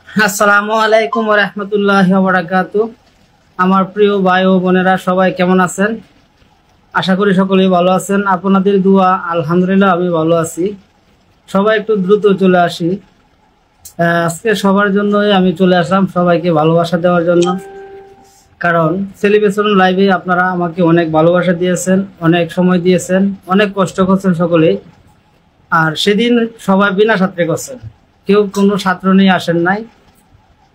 আসসালামু আলাইকুম ওয়া রাহমাতুল্লাহি ওয়া বারাকাতুহু। আমার প্রিয় ভাই ও বোনেরা সবাই কেমন আছেন? আশা করি সকলেই ভালো আছেন। আপনাদের দোয়া আলহামদুলিল্লাহ আমি ভালো আছি। সবাই একটু দ্রুত চলে আসি। আজকে সবার জন্যই আমি চলে আসলাম, সবাইকে ভালোবাসা দেওয়ার জন্য। কারণ সেলিব্রেশন লাইভে আপনারা আমাকে অনেক ভালোবাসা দিয়েছেন, অনেক সময় দিয়েছেন, অনেক কষ্ট করছেন সকলেই। আর সেদিন সবাই বিনা ছাত্রে করছেন, কেউ কোনো ছাত্র নিয়ে আসেন নাই,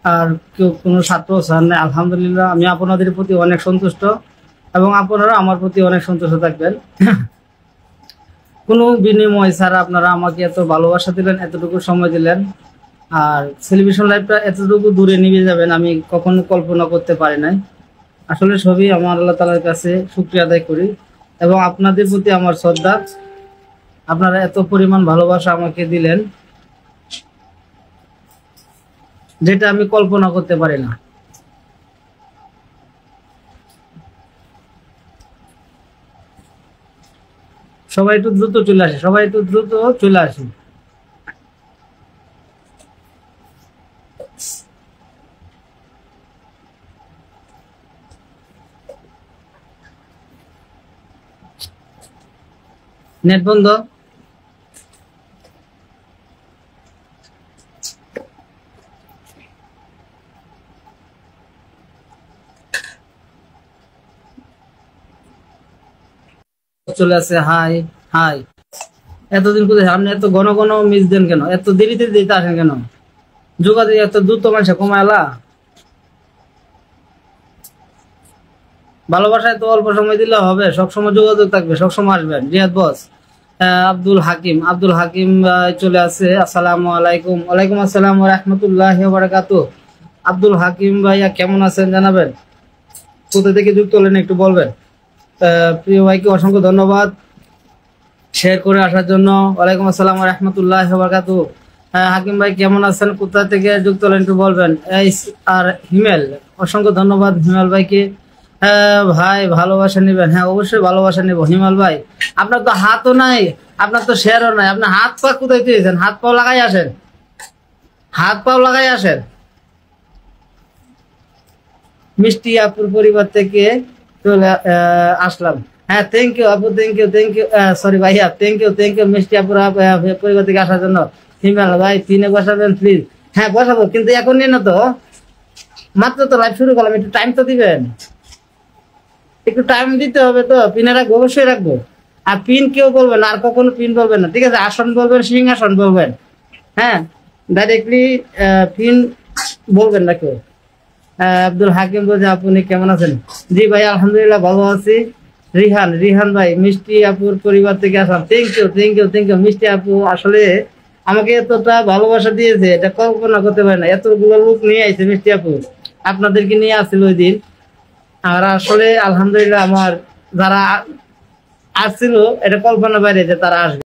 আর কেউ কোনো ছাত্র স্যার নাই। আলহামদুলিল্লাহ আমি আপনাদের প্রতি অনেক সন্তুষ্ট এবং আপনারা আমার প্রতি অনেক সন্তুষ্ট থাকবেন। কোনো বিনিময় ছাড়া আপনারা আমাকে এত ভালোবাসা দিলেন, এতটুকু সময় দিলেন। আর সেলিব্রেশন লাইফটা এতটুকু দূরে নিয়ে যাবেন আমি কখনো কল্পনা করতে পারি নাই। আসলে সবই আমার আল্লাহ তাআলার কাছে শুকরিয়া আদায় করি এবং আপনাদের প্রতি আমার শ্রদ্ধা। আপনারা এত পরিমাণ ভালোবাসা আমাকে দিলেন যেটা আমি কল্পনা করতে পারি না। সবাই একটু দ্রুত চলে আসে, সবাই একটু দ্রুত চলে আসে। নেট বন্ধ। চলে আসে। হাই হাই, এতদিন কোথায় আপনি? এত ঘন ঘন মিস দেন কেন? এত দেরিতে দিতে আসেন কেন? যোগাযোগ এত দ্রুত মানুষ কমায়লা। ভালোবাসায় তো অল্প সময় দিলে হবে, সবসময় যোগাযোগ থাকবে, সবসময় আসবেন। রিয়াদ বস, আব্দুল হাকিম, আব্দুল হাকিম চলে আসে। আসসালামু আলাইকুম। ওয়ালাইকুম আসসালাম ওয়া রাহমাতুল্লাহি ওয়া বারাকাতুহু। আব্দুল হাকিম ভাইয়া কেমন আছেন জানাবেন। কোথা থেকে যুক্ত হলেন একটু বলবেন। প্রিয় ভাইকে অসংখ্য ধন্যবাদ শেয়ার করে আসার জন্য। ওয়ালাইকুম আসসালাম ওয়া রাহমাতুল্লাহি ওয়া বারাকাতুহু। হাকিম ভাই কেমন আছেন, কোথা থেকে যুক্ত হলেন একটু বলবেন। আর হিমেল, অসংখ্য ধন্যবাদ হিমেল ভাইকে। ভাই ভালোবাসা নেবেন? হ্যাঁ অবশ্যই ভালোবাসা নেব হিমাল ভাই। আপনার তো হাতও নাই, আপনার তো শেয়ারও নাই, আপনার হাত পা কোথায় পেয়েছেন? হাত পাও লাগাই আসেন, হাত পাও লাগাই আসেন। মিষ্টি আপুর পরিবার থেকে চলে আসলাম। হ্যাঁ থ্যাংক ইউ আপু, thank you, thank you. Sorry ভাইয়া, থ্যাংক ইউ, থ্যাংক ইউ মিষ্টি আপুর পরিবার থেকে আসার জন্য। হিমাল ভাই পিনে বসাবেন প্লিজ। হ্যাঁ বসাবো, কিন্তু এখন নিয়ে না তো, মাত্র তো লাইভ শুরু করলাম, একটু টাইম তো দিবেন, একটু টাইম দিতে হবে তো। পিনে রাখবো, অবশ্যই রাখবো। আর পিন কেউ বলবেন না, আর কখনো পিন বলবেন না, ঠিক আছে? আসন বলবেন, সিংহাসন বলবেন। হ্যাঁ ডাইরেক্টলি পিন বলবেন না কেউ। আব্দুল হাকিম বলছে আপনি কেমন আছেন? জি ভাই আলহামদুলিল্লাহ ভালো আছি। রিহান, রিহান ভাই মিষ্টি আপুর পরিবার থেকে আসলাম। Thank you, thank you, thank you. মিষ্টি আপু আসলে আমাকে এতটা ভালোবাসা দিয়েছে এটা কল্পনা করতে পারে না। এতগুলো লোক নিয়ে আইছে মিষ্টি আপু, আপনাদেরকে নিয়ে আসছিল ওই দিন। আর আসলে আলহামদুলিল্লাহ আমার যারা আসছিল এটা কল্পনা বাইরে যে তারা আসবে।